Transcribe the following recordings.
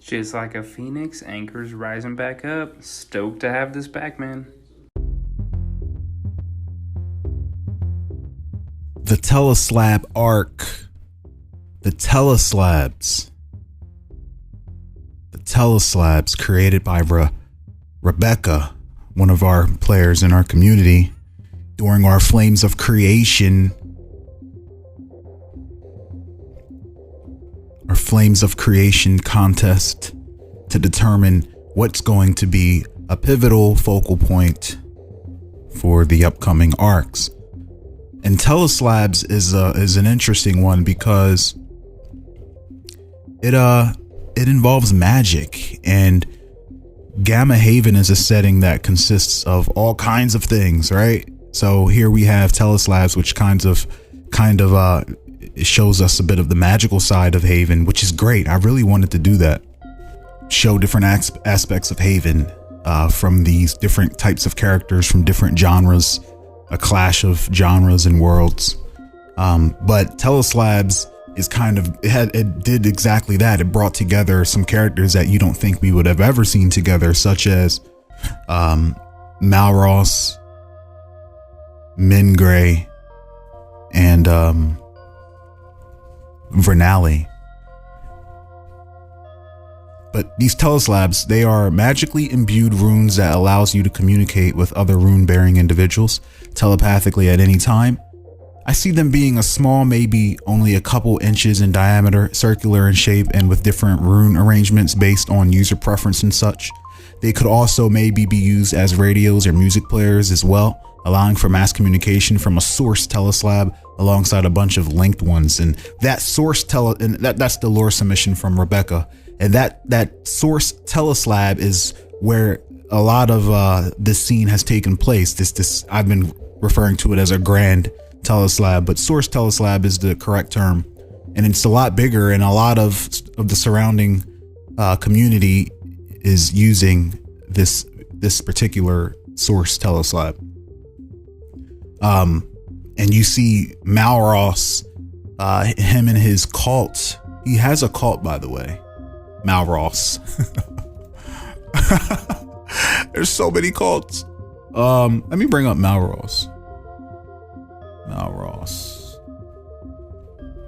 Just like a phoenix, anchors rising back up. Stoked to have this back, man. The Teleslab arc. The Teleslabs. The Teleslabs created by Rebecca, one of our players in our community, during our Flames of Creation. Our Flames of Creation contest to determine what's going to be a pivotal focal point for the upcoming arcs. And Teleslabs is an interesting one because it involves magic, and Gamma Haven is a setting that consists of all kinds of things, right? So here we have Teleslabs, which kind of it shows us a bit of the magical side of Haven, which is great. I really wanted to do that. Show different aspects of Haven from these different types of characters from different genres, a clash of genres and worlds. But Teleslabs is it did exactly that. It brought together some characters that you don't think we would have ever seen together, such as Malross, Mingray, and Vernali. But these Teleslabs, they are magically imbued runes that allows you to communicate with other rune-bearing individuals telepathically at any time. I see them being a small, maybe only a couple inches in diameter, circular in shape, and with different rune arrangements based on user preference and such. They could also maybe be used as radios or music players as well, allowing for mass communication from a source Teleslab alongside a bunch of linked ones. And that source that's the lore submission from Rebecca. And that source Teleslab is where a lot of this scene has taken place. This I've been referring to it as a grand Teleslab, but source Teleslab is the correct term, and it's a lot bigger, and a lot of the surrounding community is using this particular source Teleslab. And you see Malross, him and his cult. He has a cult, by the way. Malross. There's so many cults. Let me bring up Malross.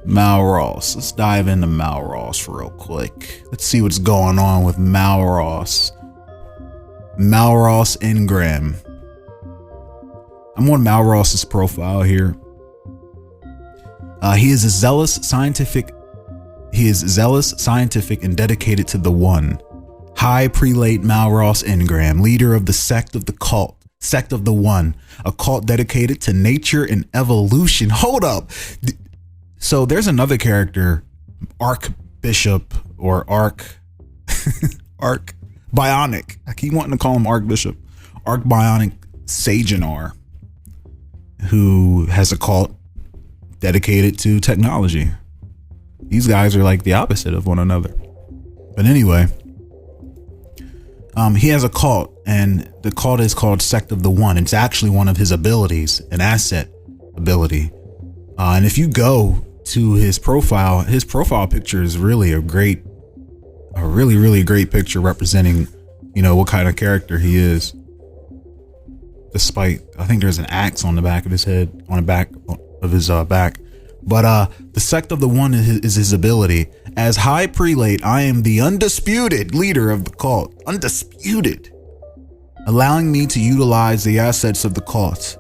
Malross. Let's dive into Malross real quick. Let's see what's going on with Malross. Malross Engram. I'm on Malross's profile here. He is zealous, scientific, and dedicated to the One. High Prelate Malross Engram, leader of the Sect of the One, a cult dedicated to nature and evolution. Hold up. So there's another character, Archbishop or Arch Bionic. I keep wanting to call him Archbishop. Arch Bionic Sagenar, who has a cult dedicated to technology. These guys are like the opposite of one another. But anyway, he has a cult, and the cult is called Sect of the One. It's actually one of his abilities, an asset ability. And if you go to his profile picture is really a really great picture representing, what kind of character he is. Despite, I think there's an axe on the back of his head, on the back of his back. But the Sect of the One is his ability. As High Prelate, I am the undisputed leader of the cult. Undisputed. Allowing me to utilize the assets of the cult.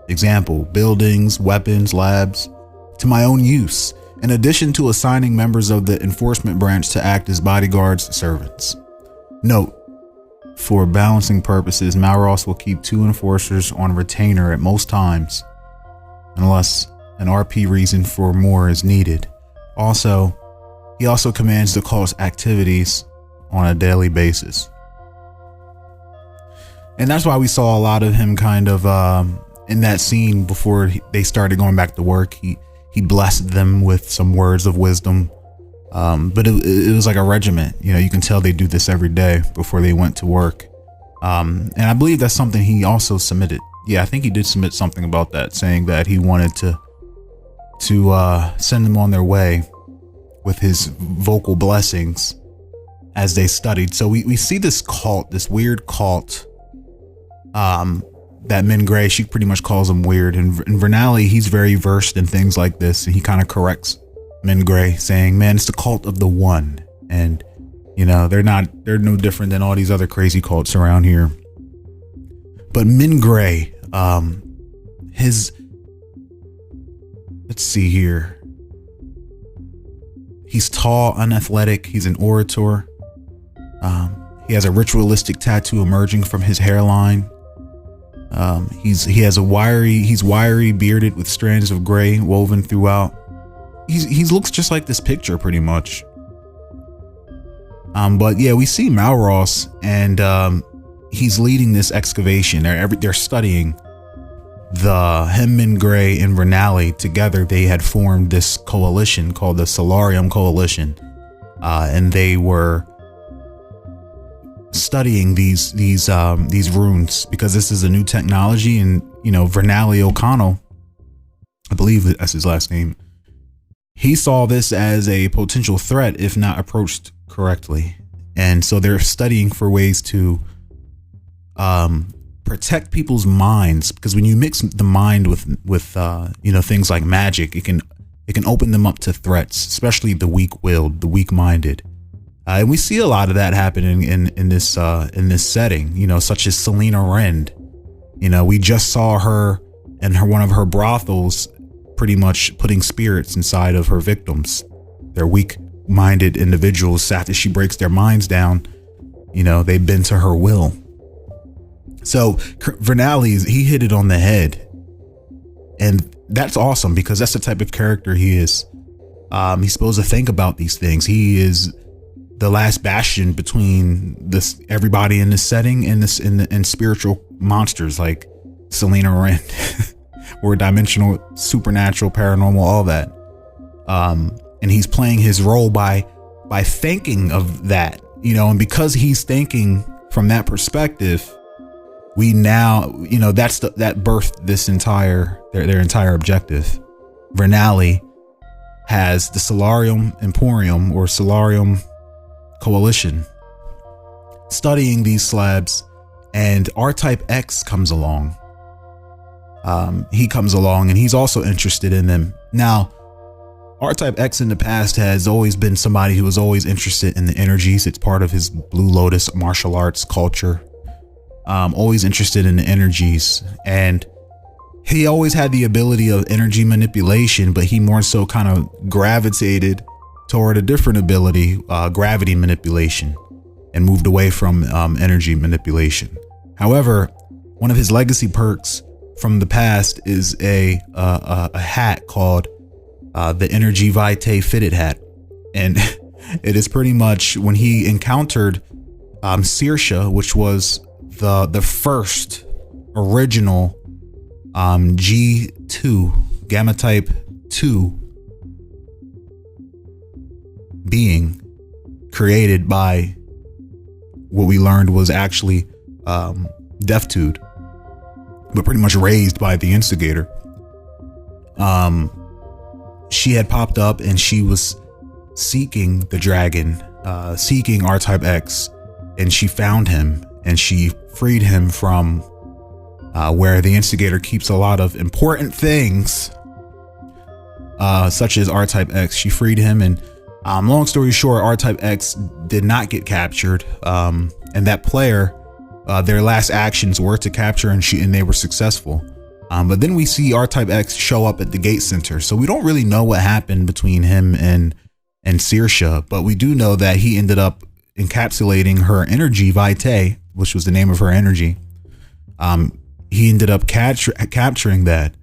Example, buildings, weapons, labs, to my own use, in addition to assigning members of the enforcement branch to act as bodyguards, servants. Note, for balancing purposes, Malross will keep 2 enforcers on retainer at most times, unless an RP reason for more is needed. He also commands the cult's activities on a daily basis. And that's why we saw a lot of him kind of in that scene before they started going back to work. He blessed them with some words of wisdom. But it was like a regiment. You can tell they do this every day before they went to work. And I believe that's something he also submitted. Yeah, I think he did submit something about that, saying that he wanted to send them on their way with his vocal blessings as they studied. So we see this cult, this weird cult, that Min Gray, she pretty much calls him weird. And Vernali, he's very versed in things like this. And he kind of corrects Min Gray, saying, man, it's the cult of the one. And, you know, they're no different than all these other crazy cults around here. But Min Gray, let's see here. He's tall, unathletic. He's an orator. He has a ritualistic tattoo emerging from his hairline. He's wiry, bearded with strands of gray woven throughout. He looks just like this picture pretty much. But yeah, we see Malros, and he's leading this excavation. They're studying him, Min Gray, and Vernali together. They had formed this coalition called the Solarium Coalition, and they were studying these runes because this is a new technology. And you know, Vernali O'Connell, I believe that's his last name, he saw this as a potential threat if not approached correctly. And so they're studying for ways to protect people's minds, because when you mix the mind with you know, things like magic, it can open them up to threats, especially the weak-willed, the weak-minded. And we see a lot of that happening in this setting, you know, such as Selena Rend. You know, we just saw her in one of her brothels pretty much putting spirits inside of her victims. They're weak-minded individuals. After she breaks their minds down, you know, they bend to her will. So Vernali, he hit it on the head. And that's awesome, because that's the type of character he is. He's supposed to think about these things. He is the last bastion between everybody in this setting and spiritual monsters like Selena Rend, or dimensional, supernatural, paranormal, all that. And he's playing his role by thinking of that, you know, and because he's thinking from that perspective, we now, you know, that birthed this their entire objective. Vernali has the Solarium Emporium, or Solarium Coalition, studying these slabs, and RType X comes along. He comes along and he's also interested in them. Now, RType X in the past has always been somebody who was always interested in the energies. It's part of his Blue Lotus martial arts culture. Always interested in the energies, and he always had the ability of energy manipulation, but he more so kind of gravitated toward a different ability, gravity manipulation, and moved away from energy manipulation. However, one of his legacy perks from the past is a hat called the Energy Vitae Fitted Hat, and it is pretty much when he encountered Saoirse, which was the first original G2 gamma type 2 being created by what we learned was actually Deftude, but pretty much raised by the instigator. She had popped up and she was seeking the dragon, seeking RType X, and she found him and she freed him from where the instigator keeps a lot of important things, such as RType X. She freed him, and long story short, RType X did not get captured, and that player, their last actions were to capture, and they were successful. But then we see RType X show up at the gate center, so we don't really know what happened between him and Saoirse, but we do know that he ended up encapsulating her energy vitae, which was the name of her energy. He ended up capturing that.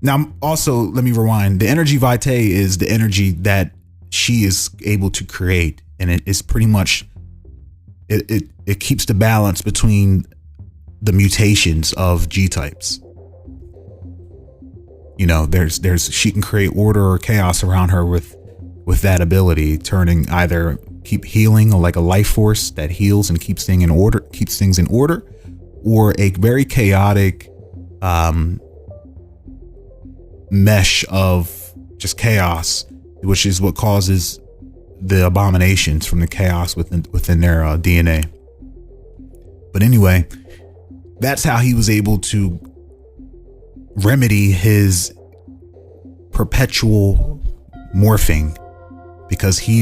Now, also, let me rewind. The energy vitae is the energy that she is able to create, and it is pretty much it keeps the balance between the mutations of G types. You know, she can create order or chaos around her with that ability, turning either keep healing like a life force that heals and keeps things in order, or a very chaotic mesh of just chaos, which is what causes the abominations from the chaos within their DNA. But anyway, that's how he was able to remedy his perpetual morphing, because he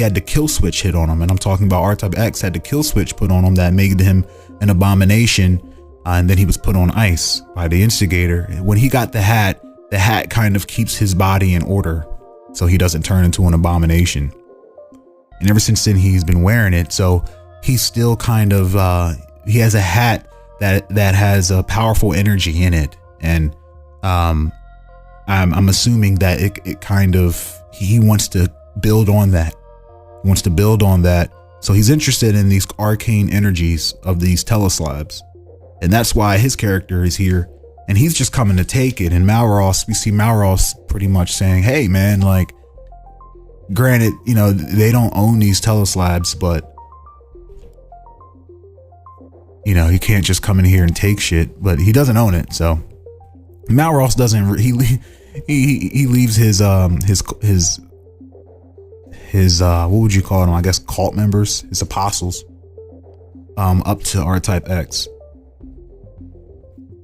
had the kill switch hit on him, and I'm talking about RType X had the kill switch put on him that made him an abomination, and then he was put on ice by the instigator. When he got the hat kind of keeps his body in order, so he doesn't turn into an abomination. And ever since then, he's been wearing it, so he's still kind of he has a hat that has a powerful energy in it, and I'm assuming that it kind of, he wants to build on that. He wants to build on that. So he's interested in these arcane energies of these Teleslabs. And that's why his character is here. And he's just coming to take it. And Malross, we see Malross pretty much saying, hey man, like, granted, you know, they don't own these Teleslabs, but you know, he can't just come in here and take shit, but he doesn't own it. So Malross doesn't, he leaves his what would you call them? I guess cult members, his apostles, up to RType X.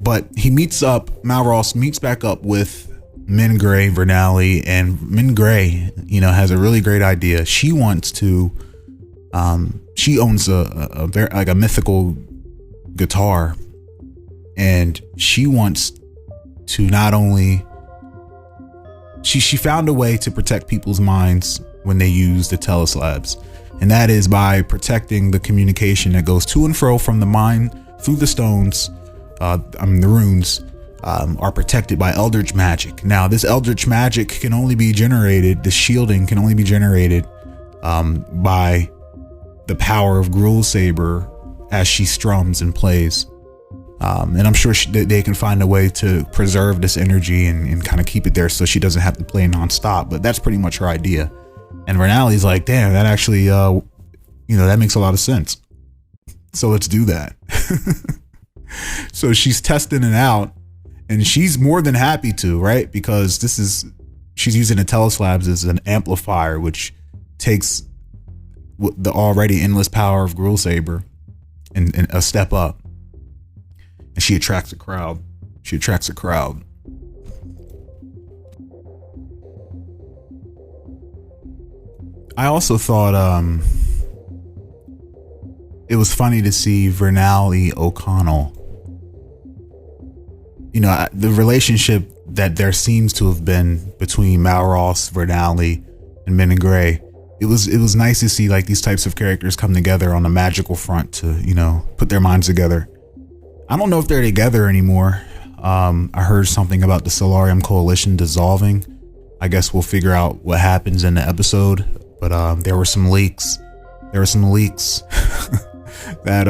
But Malross meets back up with Min Gray, Vernali, and Min Gray, you know, has a really great idea. She wants to, she owns a very, like a mythical guitar, and she wants to not only, she found a way to protect people's minds when they use the Teleslabs, and that is by protecting the communication that goes to and fro from the mind through the stones. The runes are protected by eldritch magic. Now, this eldritch magic can only be generated, the shielding can only be generated by the power of Gruul Saber as she strums and plays. And I'm sure they can find a way to preserve this energy and kind of keep it there so she doesn't have to play nonstop. But that's pretty much her idea. And Vernali's like, damn, that actually, you know, that makes a lot of sense. So let's do that. So she's testing it out, and she's more than happy to, right? Because she's using the Teleslabs as an amplifier, which takes the already endless power of Gruul Saber and a step up. And she attracts a crowd. I also thought it was funny to see Vernali O'Connell. You know, the relationship that there seems to have been between Malross, Vernali, and Min and Gray. It was nice to see like these types of characters come together on the magical front to, you know, put their minds together. I don't know if they're together anymore. I heard something about the Solarium Coalition dissolving. I guess we'll figure out what happens in the episode. But there were some leaks. that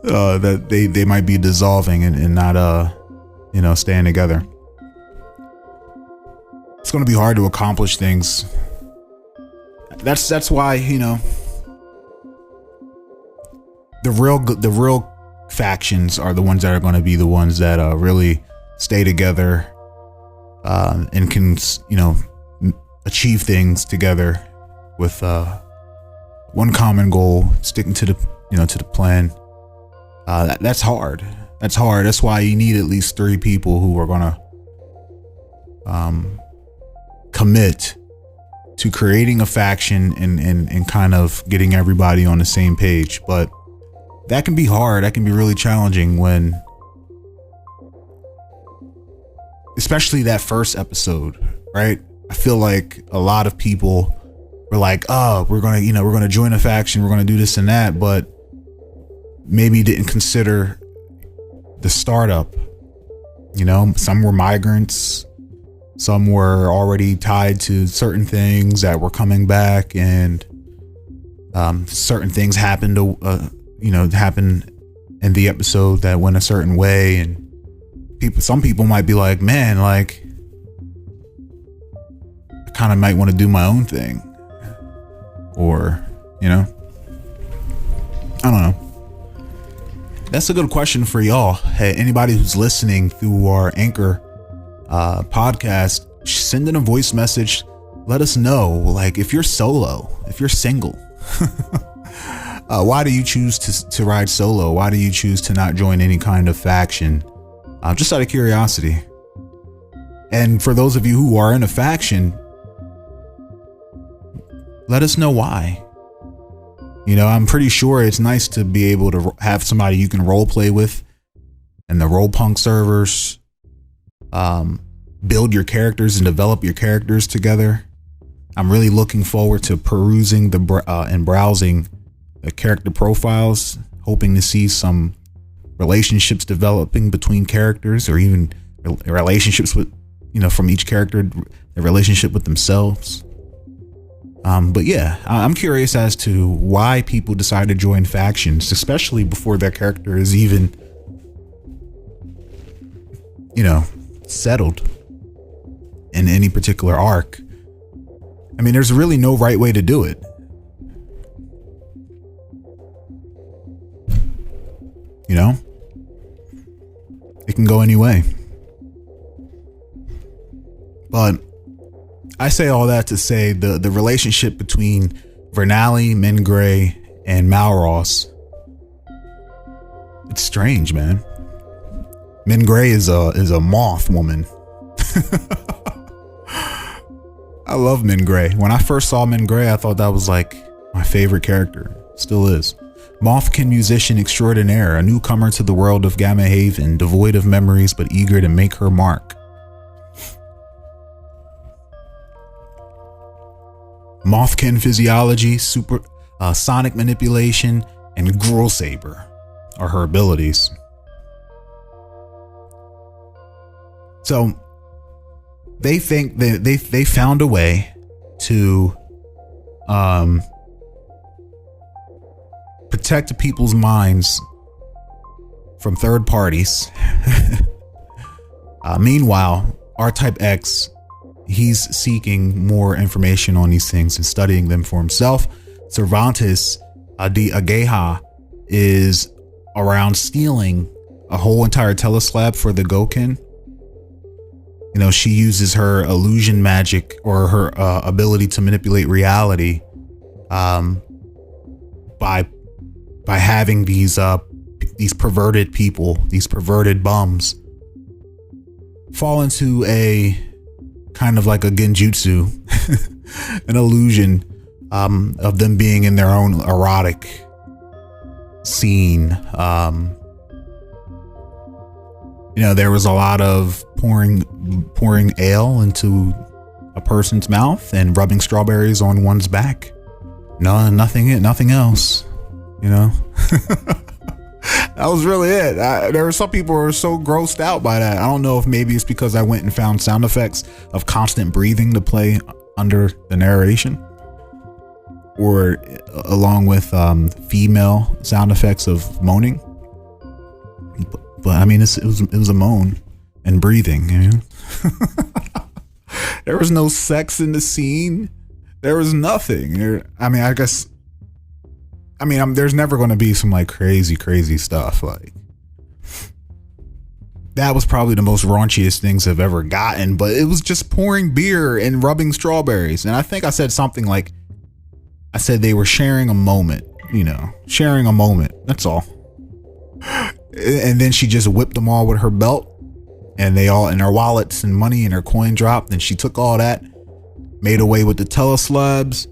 that they might be dissolving and not you know, staying together. It's going to be hard to accomplish things. That's why, you know, the real factions are the ones that are going to be the ones that really stay together and can, you know, achieve things together with one common goal, sticking to the, you know, to the plan. That's hard. That's why you need at least 3 people who are gonna commit to creating a faction and kind of getting everybody on the same page. But that can be hard. That can be really challenging when, especially that first episode, right? I feel like a lot of people were like, oh, we're going to join a faction. We're going to do this and that, but maybe didn't consider the startup. You know, some were migrants. Some were already tied to certain things that were coming back, and certain things happened happened in the episode that went a certain way, and some people might be like, man, like, I kind of might want to do my own thing, or, you know, I don't know. That's a good question for y'all. Hey, anybody who's listening through our Anchor podcast, send in a voice message. let us know, like, if you're solo, if you're single, why do you choose to ride solo? Why do you choose to not join any kind of faction? Just out of curiosity. And for those of you who are in a faction, let us know why. You know, I'm pretty sure it's nice to be able to have somebody you can role play with in the role punk servers, build your characters and develop your characters together. I'm really looking forward to perusing and browsing the character profiles, hoping to see some relationships developing between characters, or even relationships with, you know, from each character, the relationship with themselves. But yeah, I'm curious as to why people decide to join factions, especially before their character is even, you know, settled in any particular arc. I mean, there's really no right way to do it. You know? It can go any way. But I say all that to say the relationship between Vernali, Mingray, and Malros, it's strange, man. Mingray is a moth woman. I love Mingray. When I first saw Mingray, I thought that was like my favorite character. Still is. Mothkin musician extraordinaire, a newcomer to the world of Gamma Haven, devoid of memories but eager to make her mark. Mothkin physiology, sonic manipulation, and Gruel Saber are her abilities. So they think that they found a way to protect the people's minds from third parties. Meanwhile, RType X, he's seeking more information on these things and studying them for himself. Cervantes de Ageha is around stealing a whole entire Teleslab for the Gokin. You know, she uses her illusion magic, or her ability to manipulate reality, by having these perverted people, these perverted bums, fall into a kind of like a genjutsu, an illusion of them being in their own erotic scene. You know, there was a lot of pouring ale into a person's mouth and rubbing strawberries on one's back. No, nothing else. You know, that was really it. There were some people who were so grossed out by that. I don't know if maybe it's because I went and found sound effects of constant breathing to play under the narration, or along with female sound effects of moaning. But I mean, it was a moan and breathing. You know? There was no sex in the scene. There was nothing. I mean, I guess. I mean, there's never going to be some like crazy stuff. Like, that was probably the most raunchiest things I've ever gotten. But it was just pouring beer and rubbing strawberries. And I think I said something like, I said they were sharing a moment. You know, sharing a moment. That's all. And then she just whipped them all with her belt, and they all in their wallets and money and her coin dropped. And she took all that, made away with the Teleslabs.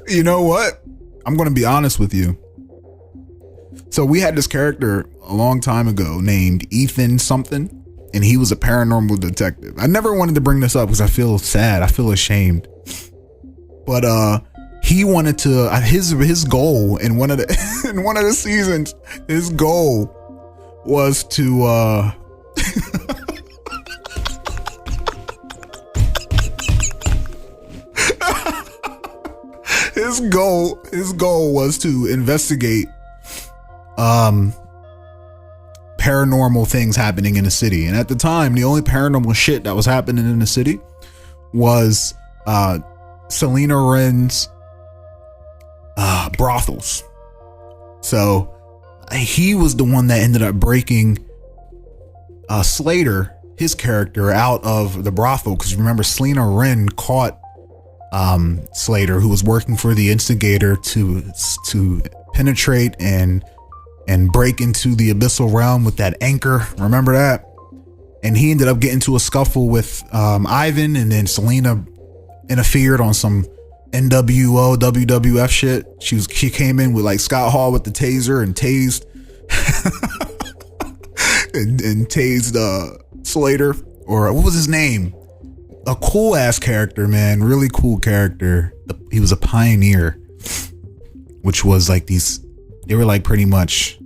You know what? I'm going to be honest with you. So we had this character a long time ago named Ethan something, and he was a paranormal detective. I never wanted to bring this up because I feel sad. I feel ashamed. But he wanted to his goal in one of the seasons, his goal was to his goal was to investigate paranormal things happening in the city. And at the time, the only paranormal shit that was happening in the city was Selena Wren's brothels. So he was the one that ended up breaking Slater, his character, out of the brothel. Because remember, Selena Wren caught Slater, who was working for the instigator, to penetrate and break into the abyssal realm with that anchor. Remember that? And he ended up getting into a scuffle with Ivan, and then Selena interfered on some NWO WWF shit. She came in with like Scott Hall with the taser and tased and tased Slater, or what was his name? A cool ass character, man. Really cool character. He was a pioneer, which was like they were like pretty much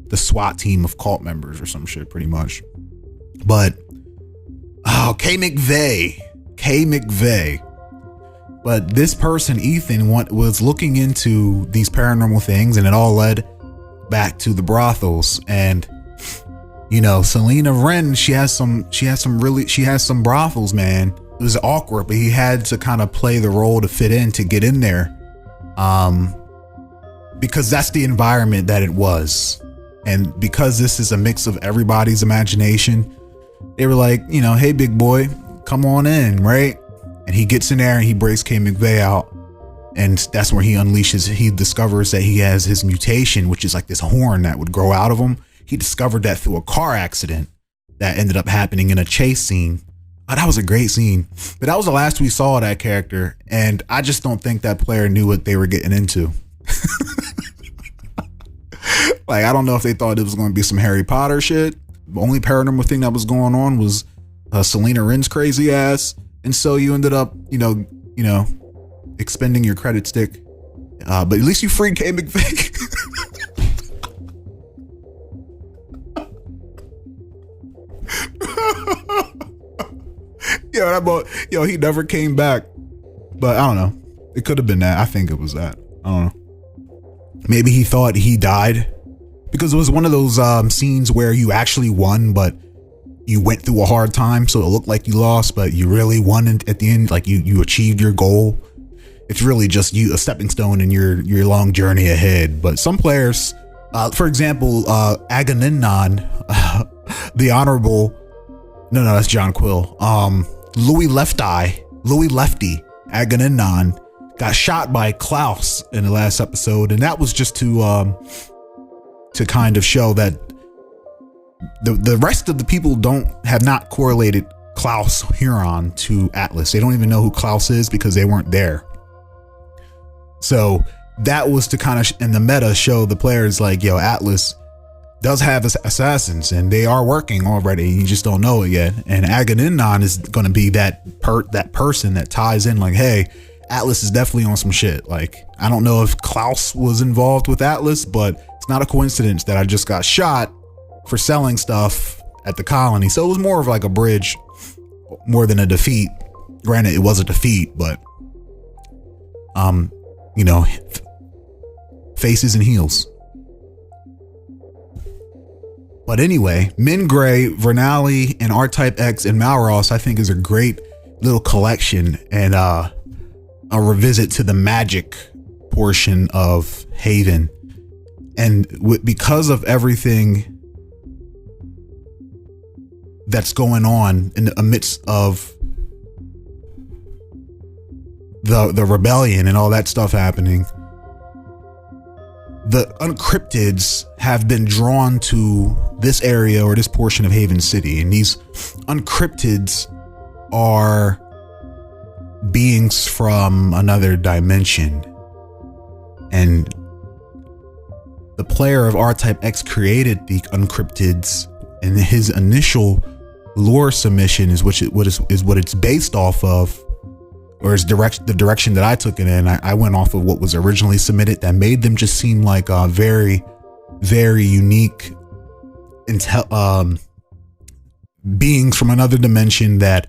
the SWAT team of cult members or some shit, pretty much. But Kay McVeigh. But this person, Ethan, was looking into these paranormal things, and it all led back to the brothels. And you know, Selena Wren, she has some brothels, man. It was awkward, but he had to kind of play the role to fit in, to get in there, because that's the environment that it was. And because this is a mix of everybody's imagination, they were like, you know, hey, big boy, come on in, right? And he gets in there and he breaks Kay McVeigh out. And that's where he discovers that he has his mutation, which is like this horn that would grow out of him. He discovered that through a car accident that ended up happening in a chase scene. Oh, that was a great scene. But that was the last we saw of that character. And I just don't think that player knew what they were getting into. Like, I don't know if they thought it was going to be some Harry Potter shit. The only paranormal thing that was going on was Selena Wren's crazy ass. And so you ended up, you know, expending your credit stick. But at least you freed Kay McVeigh. He never came back. But I don't know. It could have been that. I think it was that. I don't know. Maybe he thought he died, because it was one of those scenes where you actually won, but you went through a hard time, so it looked like you lost, but you really won at the end. Like you achieved your goal. It's really just a stepping stone in your long journey ahead. But some players, for example, Agamemnon, the Honorable, no, that's John Quill. Louis Lefty, Agamemnon, got shot by Klaus in the last episode, and that was just to kind of show that the rest of the people have not correlated Klaus Huron to Atlas. They don't even know who Klaus is because they weren't there. So that was to kind of, in the meta, show the players like, yo, Atlas does have assassins and they are working already. You just don't know it yet. And Agamemnon is going to be that person that ties in like, hey, Atlas is definitely on some shit. Like, I don't know if Klaus was involved with Atlas, but it's not a coincidence that I just got shot for selling stuff at the colony. So it was more of like a bridge more than a defeat. Granted, it was a defeat, but faces and heels. But anyway, Min Gray, Vernali, and RType X and Malross, I think, is a great little collection and a revisit to the magic portion of Haven. And because of everything that's going on in the midst of the rebellion and all that stuff happening, the Uncryptids have been drawn to this area or this portion of Haven City. And these Uncryptids are beings from another dimension. And the player of RType X created the Uncryptids, and his initial lore submission is what it's based off of, or is the direction that I took it in. I went off of what was originally submitted that made them just seem like a very, very unique beings from another dimension that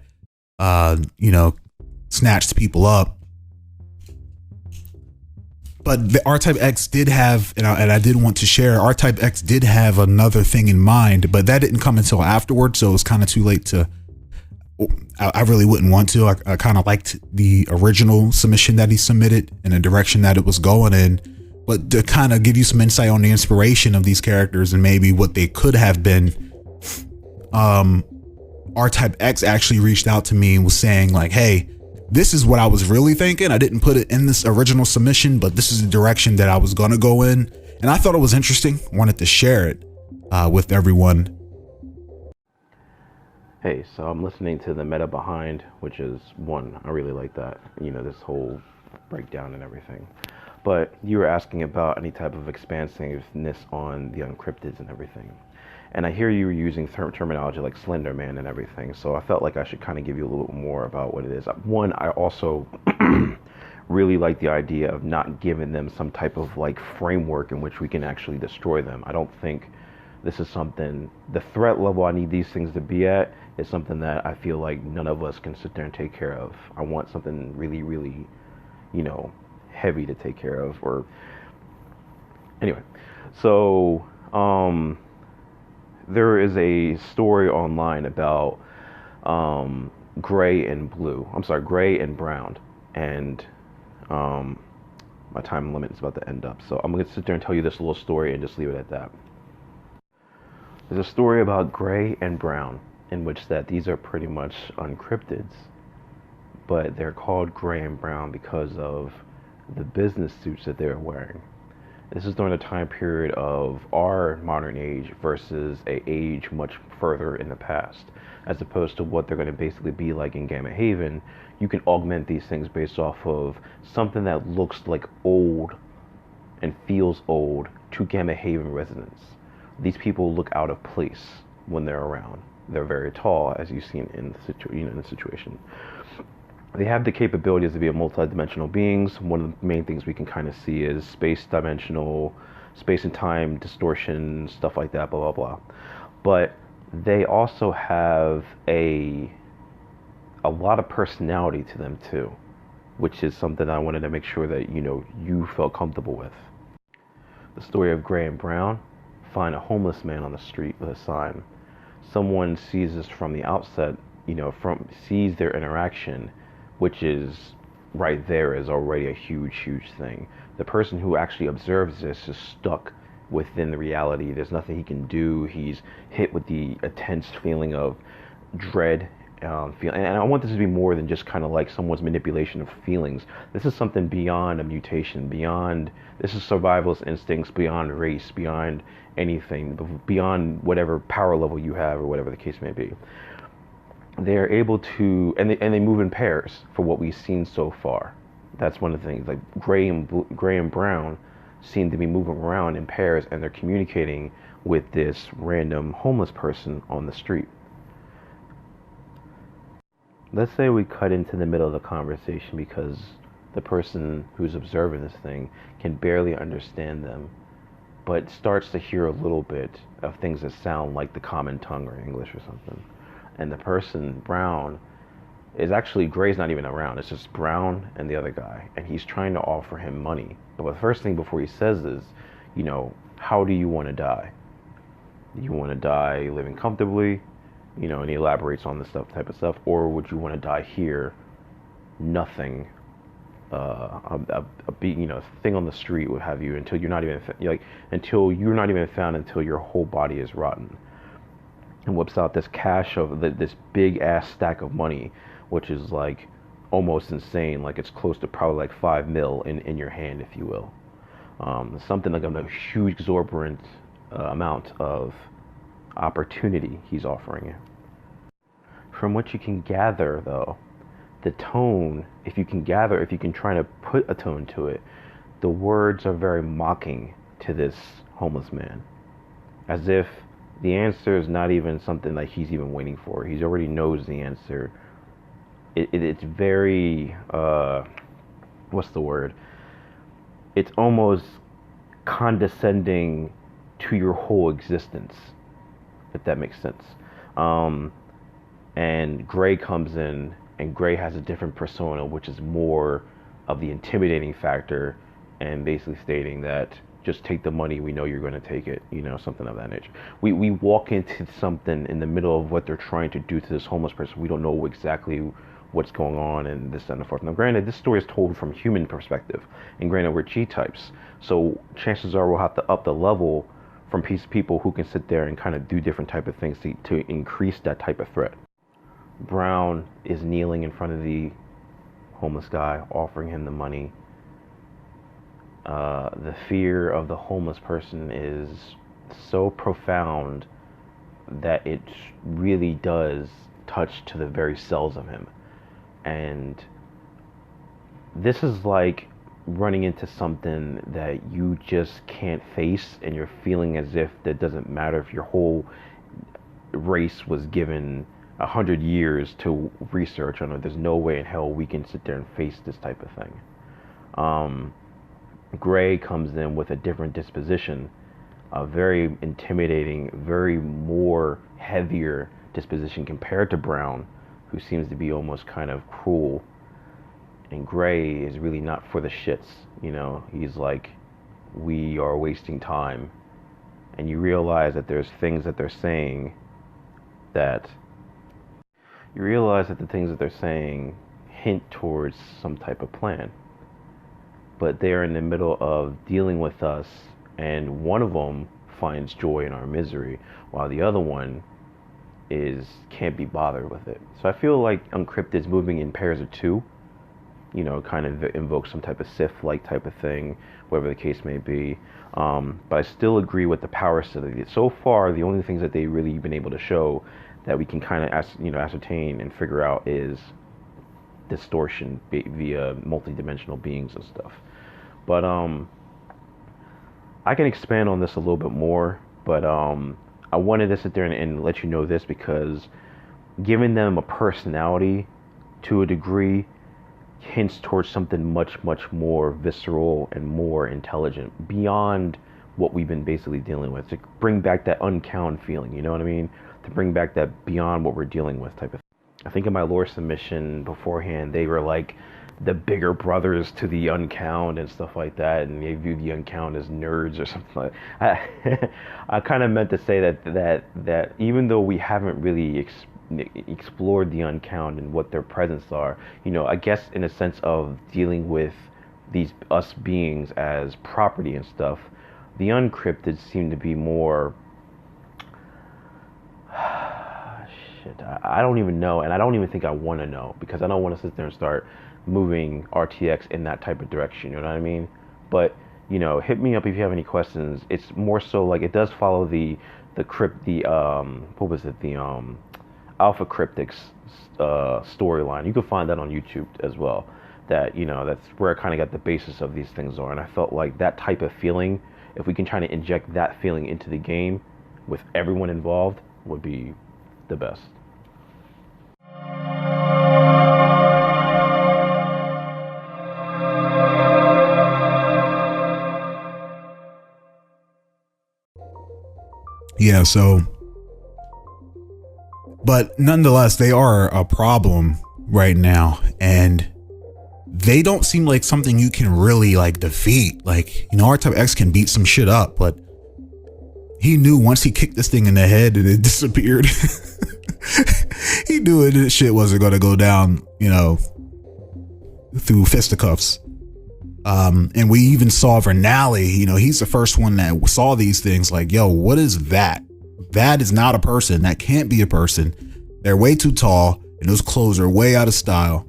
snatched people up. But the RType X did have, and I did want to share, RType X did have another thing in mind, but that didn't come until afterwards, so it was kind of too late to. I really wouldn't want to. I kind of liked the original submission that he submitted and the direction that it was going in, but to kind of give you some insight on the inspiration of these characters and maybe what they could have been, RType X actually reached out to me and was saying like, hey, this is what I was really thinking. I didn't put it in this original submission, but this is the direction that I was going to go in. And I thought it was interesting. Wanted to share it with everyone. Hey, so I'm listening to the meta behind, which is one, I really like that, this whole breakdown and everything. But you were asking about any type of expansiveness on the Uncryptids and everything. And I hear you were using terminology like Slender Man and everything, so I felt like I should kind of give you a little bit more about what it is. One, I also really like the idea of not giving them some type of like framework in which we can actually destroy them. I don't think this is something, the threat level I need these things to be at is something that I feel like none of us can sit there and take care of. I want something really, really, heavy to take care of. Or anyway, so there is a story online about gray and brown, and my time limit is about to end up, so I'm going to sit there and tell you this little story and just leave it at that. There's a story about gray and brown, in which that these are pretty much Uncryptids, but they're called gray and brown because of the business suits that they're wearing. This is during a time period of our modern age versus an age much further in the past, as opposed to what they're going to basically be like in Gamma Haven. You can augment these things based off of something that looks like old and feels old to Gamma Haven residents. These people look out of place when they're around. They're very tall, as you've seen in the situation. They have the capabilities to be multi-dimensional beings. One of the main things we can kind of see is space and time distortion, stuff like that, blah, blah, blah. But they also have a lot of personality to them too, which is something I wanted to make sure that, you felt comfortable with. The story of Gray and Brown: find a homeless man on the street with a sign. Someone sees this from the outset, sees their interaction, which is right there is already a huge, huge thing. The person who actually observes this is stuck within the reality. There's nothing he can do. He's hit with the intense feeling of dread. And I want this to be more than just kind of like someone's manipulation of feelings. This is something beyond a mutation, this is survivalist instincts, beyond race, beyond anything, beyond whatever power level you have or whatever the case may be. They're able to, and they move in pairs for what we've seen so far. That's one of the things. Like gray and brown seem to be moving around in pairs, and they're communicating with this random homeless person on the street. Let's say we cut into the middle of the conversation because the person who's observing this thing can barely understand them, but starts to hear a little bit of things that sound like the common tongue or English or something. And the person, Brown, is actually, Gray's not even around. It's just Brown and the other guy. And he's trying to offer him money. But the first thing before he says is, how do you want to die? Do you want to die living comfortably? And he elaborates on this type of stuff. Or would you want to die here, nothing, thing on the street would have you until you're not even, found until your whole body is rotten. And whips out this cash of this big ass stack of money, which is like almost insane. Like it's close to probably like 5 mil in your hand, if you will. Something like a huge exorbitant amount of opportunity he's offering you. From what you can gather, though, the tone, if you can try to put a tone to it, the words are very mocking to this homeless man, as if the answer is not even something like he's even waiting for. He already knows the answer. It's very, what's the word? It's almost condescending to your whole existence, if that makes sense. And Gray comes in, and Gray has a different persona, which is more of the intimidating factor, and basically stating that just take the money, we know you're going to take it, something of that nature. We walk into something in the middle of what they're trying to do to this homeless person. We don't know exactly what's going on and this and the forth. Now, granted, this story is told from human perspective, and granted, we're G-types, so chances are we'll have to up the level from people who can sit there and kind of do different type of things to increase that type of threat. Brown is kneeling in front of the homeless guy, offering him the money. The fear of the homeless person is so profound that it really does touch to the very cells of him. And this is like running into something that you just can't face, and you're feeling as if that doesn't matter if your whole race was given 100 years to research on it. There's no way in hell we can sit there and face this type of thing. Gray comes in with a different disposition, a very intimidating, very more heavier disposition compared to Brown, who seems to be almost kind of cruel. And Gray is really not for the shits, you know. He's like, we are wasting time. And you realize that there's things that they're saying that hint towards some type of plan. But they're in the middle of dealing with us, and one of them finds joy in our misery, while the other one can't be bothered with it. So I feel like Uncryptids moving in pairs of two, you know, kind of invokes some type of Sith-like type of thing, whatever the case may be. But I still agree with the power study. So far, the only things that they've really been able to show that we can kind of ascertain and figure out is distortion via multidimensional beings and stuff. But I can expand on this a little bit more, but I wanted to sit there and let you know this, because giving them a personality to a degree hints towards something much, much more visceral and more intelligent beyond what we've been basically dealing with, to bring back that uncound feeling, you know what I mean? To bring back that beyond what we're dealing with type of thing. I think in my lore submission beforehand, they were like the bigger brothers to the Uncound and stuff like that, and they view the Uncound as nerds or something like that. I kind of meant to say that even though we haven't really explored the Uncound and what their presence are, you know, I guess in a sense of dealing with us beings as property and stuff, the Uncryptids seem to be more... I don't even know, and I don't even think I want to know, because I don't want to sit there and start moving RTX in that type of direction, you know what I mean? But, you know, hit me up if you have any questions. It's more so like it does follow the Alpha Cryptics storyline. You can find that on YouTube as well. That, you know, that's where I kind of got the basis of these things are, and I felt like that type of feeling, if we can try to inject that feeling into the game with everyone involved, would be the best. Yeah, so, but nonetheless, they are a problem right now, and they don't seem like something you can really like defeat. Like, you know, RType X can beat some shit up, but he knew once he kicked this thing in the head and it disappeared. He knew this shit wasn't gonna go down, you know, through fisticuffs. And we even saw Vernali, you know, he's the first one that saw these things like, yo, what is that? That is not a person. That can't be a person. They're way too tall and those clothes are way out of style.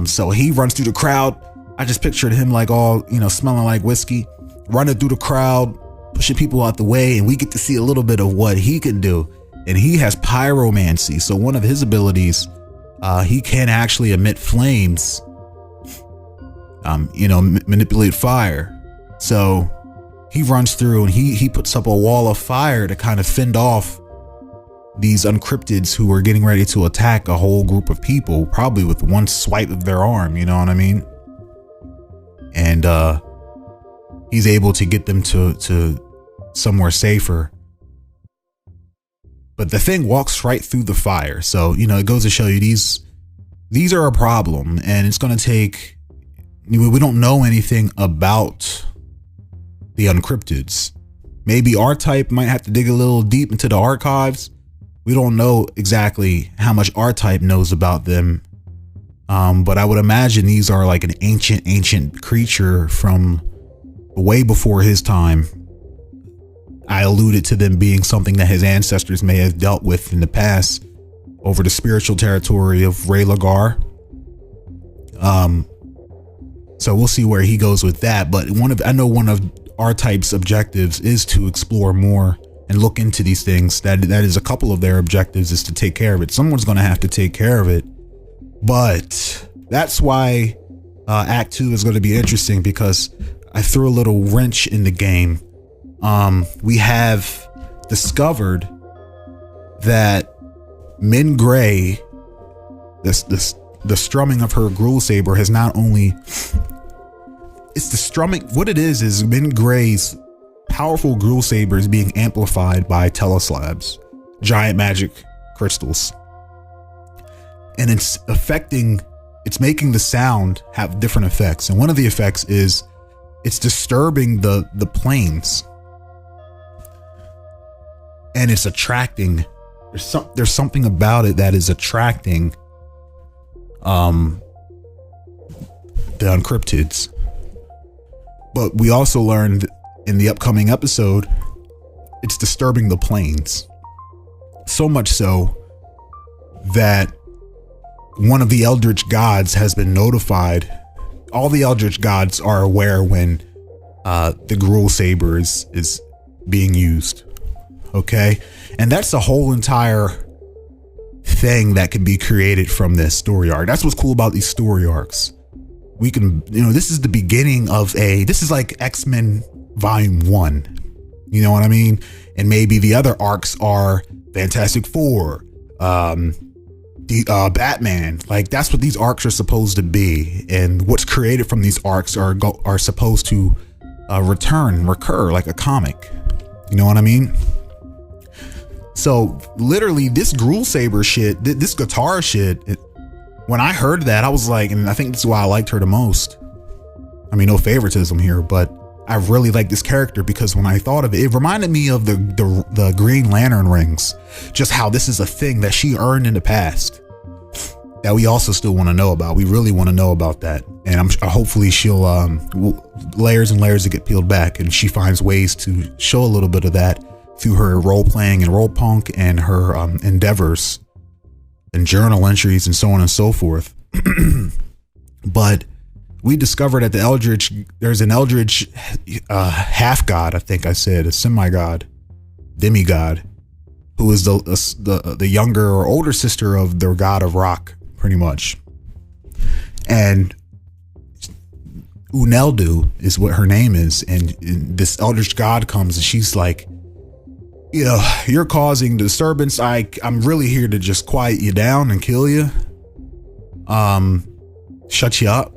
So he runs through the crowd. I just pictured him like all, you know, smelling like whiskey, running through the crowd, pushing people out the way, and we get to see a little bit of what he can do. And he has pyromancy. So one of his abilities, he can actually emit flames, you know, manipulate fire. So he runs through and he puts up a wall of fire to kind of fend off these Uncryptids who are getting ready to attack a whole group of people, probably with one swipe of their arm, you know what I mean? And he's able to get them to somewhere safer. But the thing walks right through the fire. So, you know, it goes to show you these are a problem, and it's going to take, we don't know anything about the Uncryptids. Maybe RType might have to dig a little deep into the archives. We don't know exactly how much RType knows about them But I would imagine these are like an ancient creature from way before his time. I alluded to them being something that his ancestors may have dealt with in the past over the spiritual territory of Ray Lagar. So we'll see where he goes with that. But I know one of RType's objectives is to explore more and look into these things. That is a couple of their objectives, is to take care of it. Someone's going to have to take care of it. But that's why Act 2 is going to be interesting, because I threw a little wrench in the game. We have discovered that Min Gray, the strumming of her Gruul Saber has not only, it's the strumming, what it is Min Gray's powerful Gruul Saber is being amplified by Teleslabs, giant magic crystals. And it's making the sound have different effects. And one of the effects is it's disturbing the planes. And it's attracting, there's something about it that is attracting the Uncryptids. But we also learned in the upcoming episode, it's disturbing the planes. So much so that one of the Eldritch gods has been notified. All the Eldritch gods are aware when the Gruul Saber is being used. Okay? And that's the whole entire thing that could be created from this story arc. That's what's cool about these story arcs. We can, this is the beginning of this is like X-Men Volume 1. You know what I mean? And maybe the other arcs are Fantastic Four, Batman. Like, that's what these arcs are supposed to be. And what's created from these arcs are supposed to recur like a comic. You know what I mean? So literally this Gruul Saber shit, this guitar shit, when I heard that, I was like, and I think this is why I liked her the most. I mean, no favoritism here, but I really like this character because when I thought of it, it reminded me of the Green Lantern rings, just how this is a thing that she earned in the past that we also still want to know about. We really want to know about that. And hopefully she'll, layers and layers to get peeled back, and she finds ways to show a little bit of that through her role playing and role punk and her endeavors and journal entries and so on and so forth. But we discovered at there's an Eldritch half god, I think I said, a semi-god, demigod, who is the younger or older sister of the god of rock, pretty much. And Uneldu is what her name is. And this Eldritch god comes and she's like, you're causing disturbance. I'm really here to just quiet you down and kill you. Shut you up.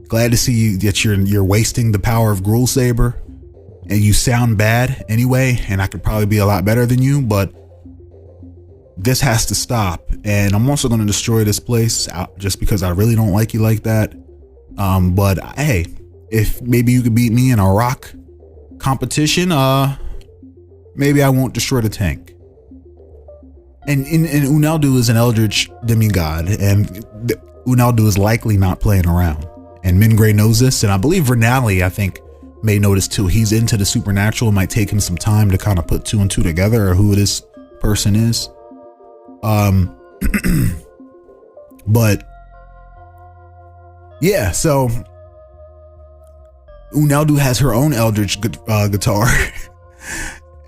Glad to see you that you're wasting the power of Gruul Saber, and you sound bad anyway, and I could probably be a lot better than you, but this has to stop. And I'm also going to destroy this place just because I really don't like you like that. But hey, if maybe you could beat me in a rock competition, maybe I won't destroy the tank. And Uneldu is an Eldritch demigod, and Uneldu is likely not playing around. And Min Gray knows this, and I believe Vernali, I think, may notice too. He's into the supernatural. It might take him some time to kind of put two and two together, or who this person is. But yeah, so Uneldu has her own Eldritch guitar.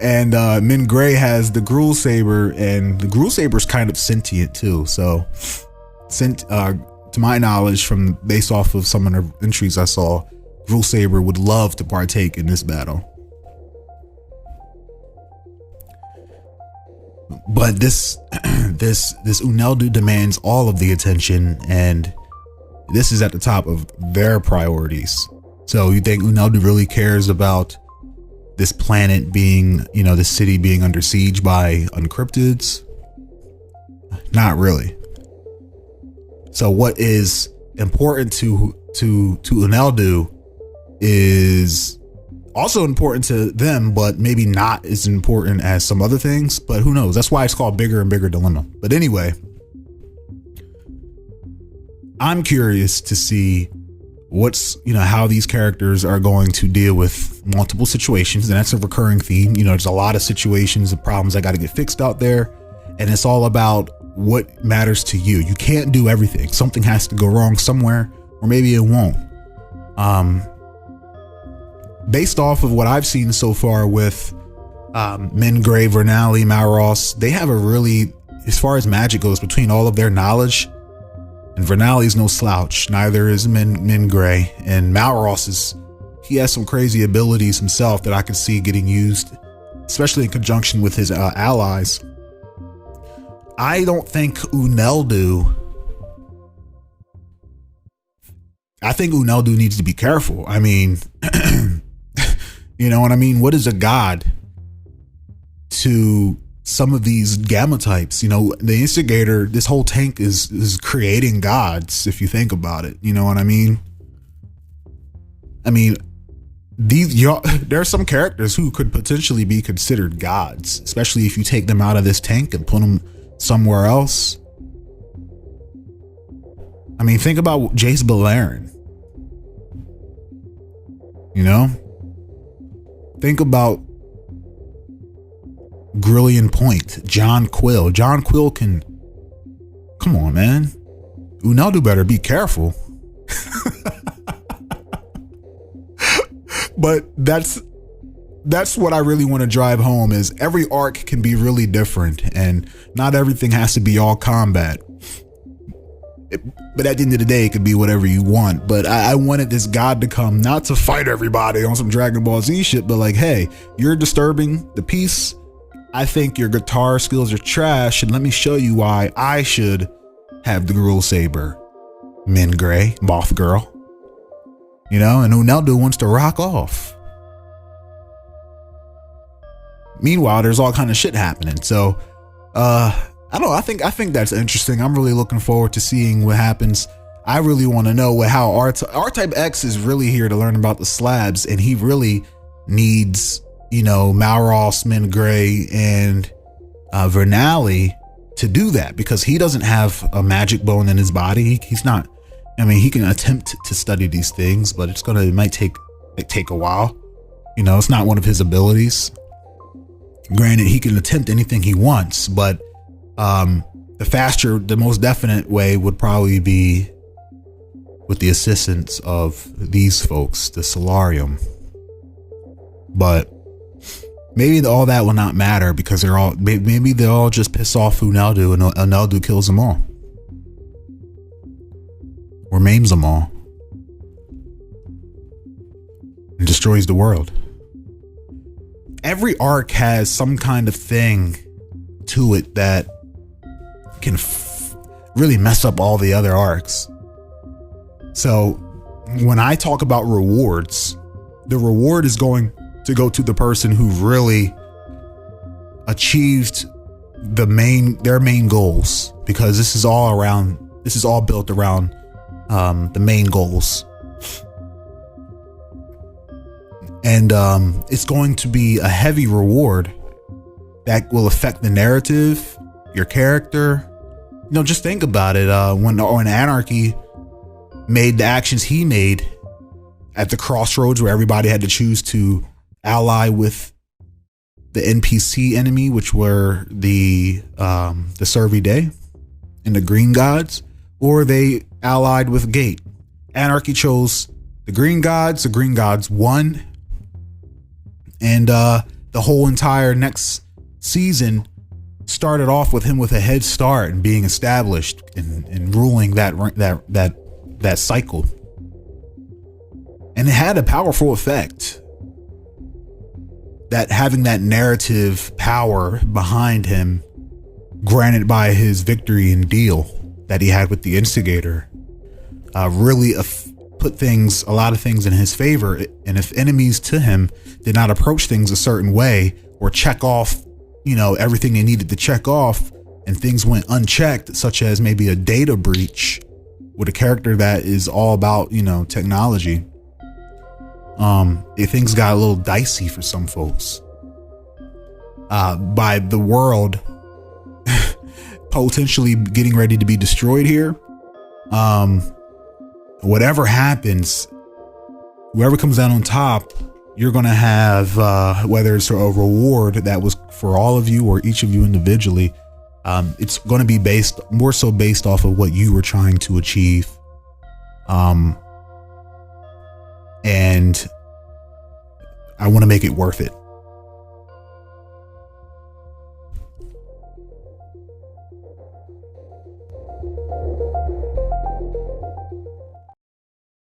And Min Gray has the Gruul Saber, and the Gruul Saber is kind of sentient too. So, to my knowledge, based off of some of the entries I saw, Gruul Saber would love to partake in this battle. But this Uneldu demands all of the attention, and this is at the top of their priorities. So you think Uneldu really cares about this planet being, this city being under siege by Uncryptids? Not really. So what is important to Uneldu is also important to them, but maybe not as important as some other things. But who knows? That's why it's called Bigger and Bigger Dilemma. But anyway, I'm curious to see how these characters are going to deal with multiple situations. And that's a recurring theme. There's a lot of situations and problems that got to get fixed out there. And it's all about what matters to you. You can't do everything. Something has to go wrong somewhere, or maybe it won't. Based off of what I've seen so far with Mingray, Vernali, Malros, they have a really, as far as magic goes, between all of their knowledge, and Vernali's no slouch, neither is Mingray, and Malros he has some crazy abilities himself that I could see getting used, especially in conjunction with his allies. I don't think Uneldu. I think Uneldu needs to be careful. I mean, you know what I mean? What is a god to some of these gamma types? The instigator, this whole tank is creating gods, if you think about it. You know what I mean? There are some characters who could potentially be considered gods, especially if you take them out of this tank and put them somewhere else. Think about Jace Beleren. Think about Grillion Point, John Quill. John Quill can, come on, man. Uneldu better be careful. But that's what I really want to drive home, is every arc can be really different and not everything has to be all combat. But at the end of the day, it could be whatever you want. But I wanted this god to come, not to fight everybody on some Dragon Ball Z shit, but like, hey, you're disturbing the peace. I think your guitar skills are trash, and let me show you why I should have the Gruul Saber. Mingray, Moth Girl. And Uneldu wants to rock off. Meanwhile, there's all kind of shit happening. So, I don't know. I think that's interesting. I'm really looking forward to seeing what happens. I really want to know how RType X is really here to learn about the slabs, and he really needs, Malros, Mingray, and Vernali to do that, because he doesn't have a magic bone in his body. He's not. He can attempt to study these things, but it might take a while. It's not one of his abilities. Granted, he can attempt anything he wants, but the most definite way would probably be with the assistance of these folks, the Solarium. But maybe all that will not matter, because maybe they'll all just piss off Uneldu, and Uneldu kills them all. Or maims them all. And destroys the world. Every arc has some kind of thing to it that can really mess up all the other arcs. So when I talk about rewards, the reward is going to go to the person who really achieved their main goals, because this is all built around the main goals. And it's going to be a heavy reward that will affect the narrative, your character. Just think about it. When Anarchy made the actions he made at the crossroads, where everybody had to choose to ally with the NPC enemy, which were the Servidae and the Green Gods, or they allied with Gate. Anarchy chose the Green Gods. The Green Gods won. And the whole entire next season started off with him with a head start and being established and ruling that cycle. And it had a powerful effect. That having that narrative power behind him, granted by his victory and deal that he had with the instigator, really put a lot of things in his favor. And if enemies to him did not approach things a certain way, or check off, everything they needed to check off, and things went unchecked, such as maybe a data breach with a character that is all about, technology, things got a little dicey for some folks. By the world potentially getting ready to be destroyed here, whatever happens, whoever comes out on top, you're going to have, whether it's a reward that was for all of you or each of you individually, it's going to be more so based off of what you were trying to achieve. And I want to make it worth it.